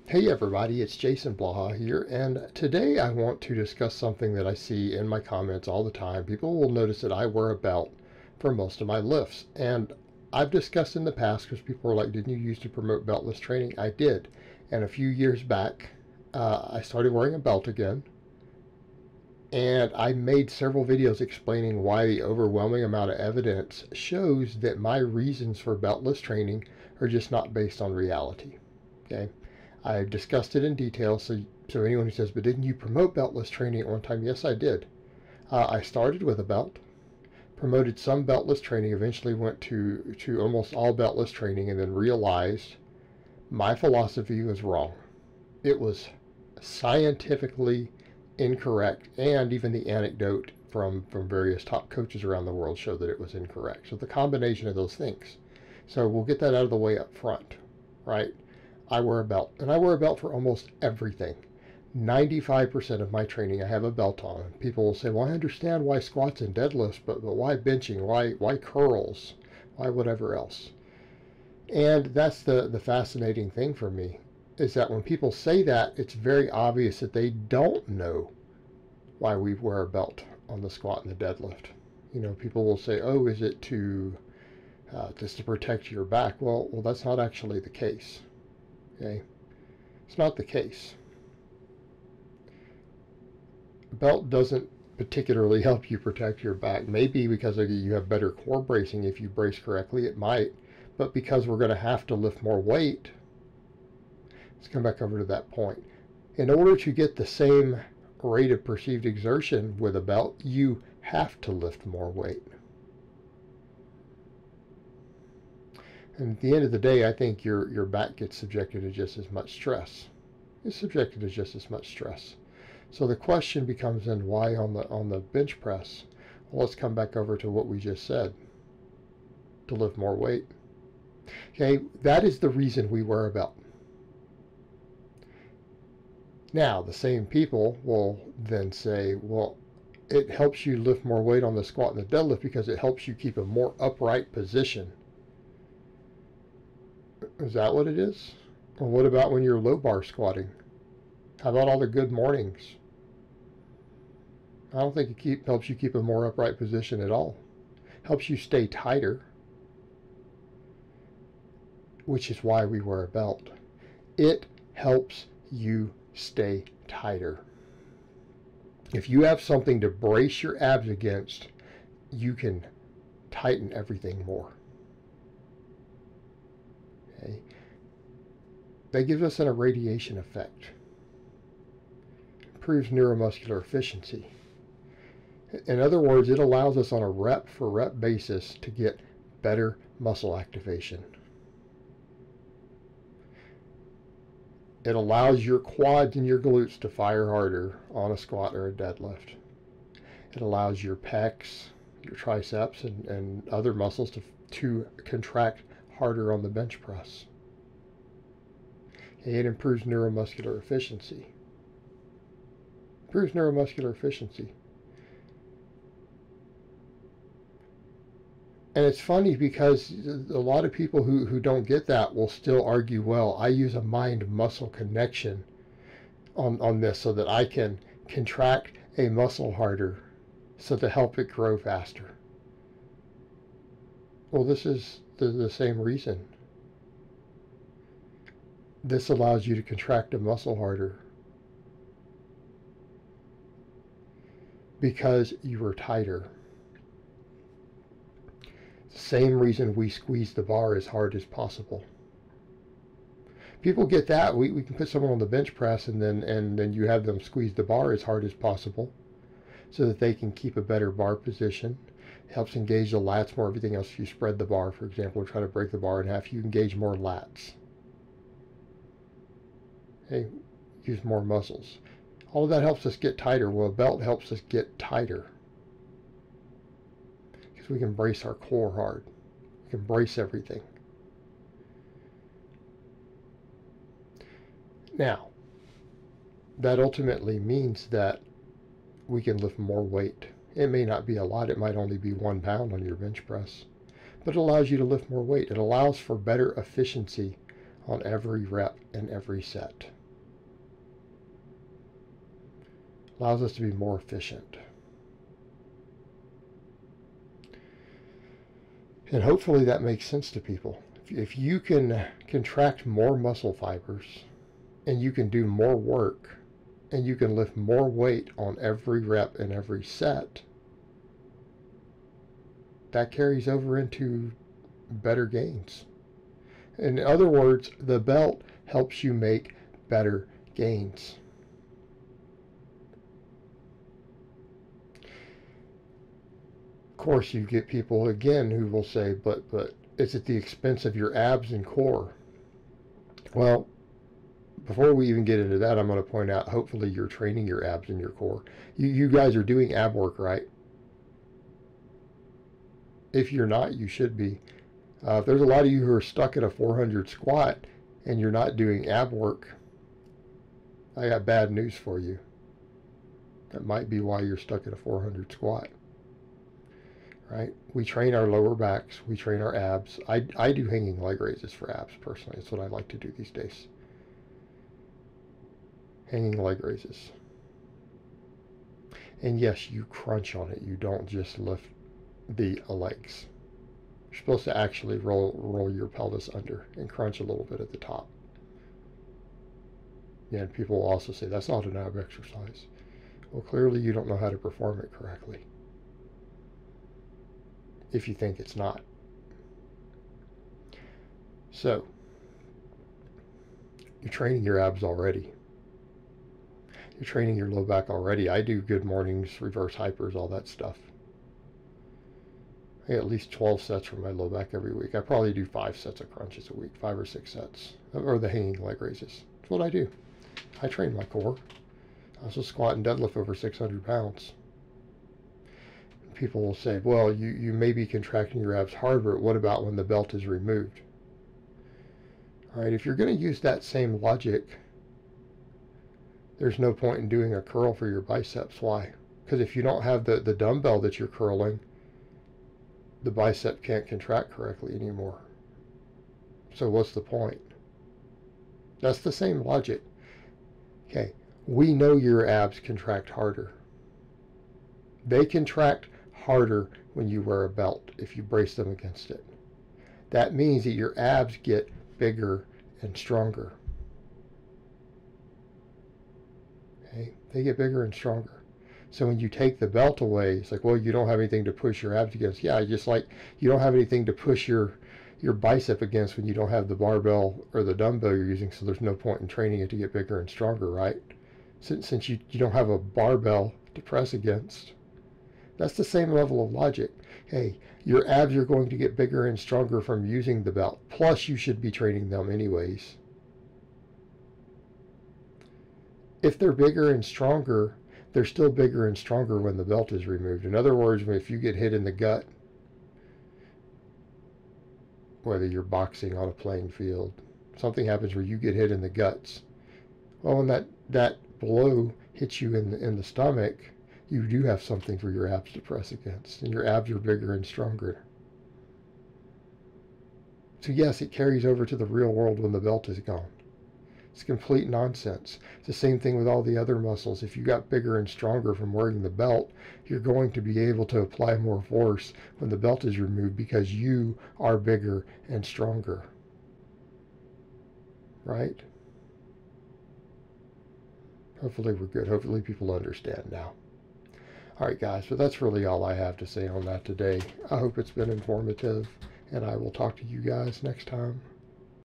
Hey everybody, it's Jason Blaha here, and today I want to discuss something that I see in my comments all the time. People will notice that I wear a belt for most of my lifts, and I've discussed in the past because people were like, didn't you used to promote beltless training? I did, and a few years back, I started wearing a belt again, and I made several videos explaining why the overwhelming amount of evidence shows that my reasons for beltless training are just not based on reality. Okay. I've discussed it in detail, so anyone who says, but didn't you promote beltless training at one time? Yes, I did. I started with a belt, promoted some beltless training, eventually went to almost all beltless training, and then realized my philosophy was wrong. It was scientifically incorrect, and even the anecdote from various top coaches around the world showed that it was incorrect. So the combination of those things. So we'll get that out of the way up front, right? I wear a belt, and I wear a belt for almost everything. 95% of my training I have a belt on. People will say, well, I understand why squats and deadlifts, but why benching, why curls, why whatever else. And that's the fascinating thing for me, is that when people say that, it's very obvious that they don't know why we wear a belt on the squat and the deadlift. You know, people will say, oh, is it just to protect your back? Well, that's not actually the case. Okay, it's not the case. A belt doesn't particularly help you protect your back. Maybe because you have better core bracing if you brace correctly, it might. But because we're going to have to lift more weight, let's come back over to that point. In order to get the same rate of perceived exertion with a belt, you have to lift more weight. And at the end of the day, I think your back gets subjected to just as much stress. It's subjected to just as much stress. So the question becomes then, why on the bench press? Well, let's come back over to what we just said. To lift more weight. Okay, that is the reason we wear a belt. Now, the same people will then say, well, it helps you lift more weight on the squat and the deadlift because it helps you keep a more upright position. Is that what it is? Or what about when you're low bar squatting? How about all the good mornings? I don't think it helps you keep a more upright position at all. Helps you stay tighter, which is why we wear a belt. It helps you stay tighter. If you have something to brace your abs against, you can tighten everything more. Okay. That gives us an irradiation effect. Improves neuromuscular efficiency. In other words, it allows us on a rep for rep basis to get better muscle activation. It allows your quads and your glutes to fire harder on a squat or a deadlift. It allows your pecs, your triceps, and other muscles to contract harder on the bench press. It improves neuromuscular efficiency. Improves neuromuscular efficiency. And it's funny because a lot of people who don't get that will still argue, well, I use a mind-muscle connection on this so that I can contract a muscle harder so to help it grow faster. Well, this is the same reason. This allows you to contract a muscle harder because you are tighter. Same reason we squeeze the bar as hard as possible. People get that. We can put someone on the bench press and then you have them squeeze the bar as hard as possible so that they can keep a better bar position. It helps engage the lats more. Everything else, if you spread the bar, for example, or try to break the bar in half, you engage more lats. Okay, use more muscles. All of that helps us get tighter. Well, a belt helps us get tighter. Because we can brace our core hard. We can brace everything. Now, that ultimately means that we can lift more weight. It may not be a lot. It might only be 1 pound on your bench press. But it allows you to lift more weight. It allows for better efficiency on every rep and every set. allows us to be more efficient. And hopefully that makes sense to people. If you can contract more muscle fibers and you can do more work and you can lift more weight on every rep and every set, that carries over into better gains. In other words, the belt helps you make better gains. Of course, you get people again who will say, but it's at the expense of your abs and core. Well, before we even get into that, I'm going to point out, hopefully you're training your abs and your core. You guys are doing ab work, right? If you're not, you should be. If there's a lot of you who are stuck at a 400 squat and you're not doing ab work, I got bad news for you. That might be why you're stuck at a 400 squat. Right? We train our lower backs. We train our abs. I do hanging leg raises for abs personally. That's what I like to do these days. Hanging leg raises. And yes, you crunch on it. You don't just lift the legs. You're supposed to actually roll your pelvis under and crunch a little bit at the top. Yeah, and people will also say, that's not an ab exercise. Well, clearly you don't know how to perform it correctly, if you think it's not. So, you're training your abs already. You're training your low back already. I do good mornings, reverse hypers, all that stuff. I get at least 12 sets for my low back every week. I probably do 5 sets of crunches a week, 5 or 6 sets, or the hanging leg raises. That's what I do. I train my core. I also squat and deadlift over 600 pounds. People will say, well, you may be contracting your abs hard, but what about when the belt is removed? All right, if you're going to use that same logic, there's no point in doing a curl for your biceps. Why? Because if you don't have the dumbbell that you're curling, the bicep can't contract correctly anymore. So what's the point? That's the same logic. Okay, we know your abs contract harder. They contract harder when you wear a belt if you brace them against it. That means that your abs get bigger and stronger. Okay, they get bigger and stronger. So when you take the belt away, it's like, well, you don't have anything to push your abs against. Yeah, just like you don't have anything to push your bicep against when you don't have the barbell or the dumbbell you're using, so there's no point in training it to get bigger and stronger, right? Since you don't have a barbell to press against. That's the same level of logic. Hey, your abs are going to get bigger and stronger from using the belt. Plus, you should be training them anyways. If they're bigger and stronger, they're still bigger and stronger when the belt is removed. In other words, if you get hit in the gut, whether you're boxing on a playing field, something happens where you get hit in the guts. Well, when that blow hits you in the stomach, you do have something for your abs to press against, and your abs are bigger and stronger. So yes, it carries over to the real world when the belt is gone. It's complete nonsense. It's the same thing with all the other muscles. If you got bigger and stronger from wearing the belt, you're going to be able to apply more force when the belt is removed because you are bigger and stronger. Right? Hopefully we're good. Hopefully people understand now. All right, guys, but that's really all I have to say on that today. I hope it's been informative, and I will talk to you guys next time.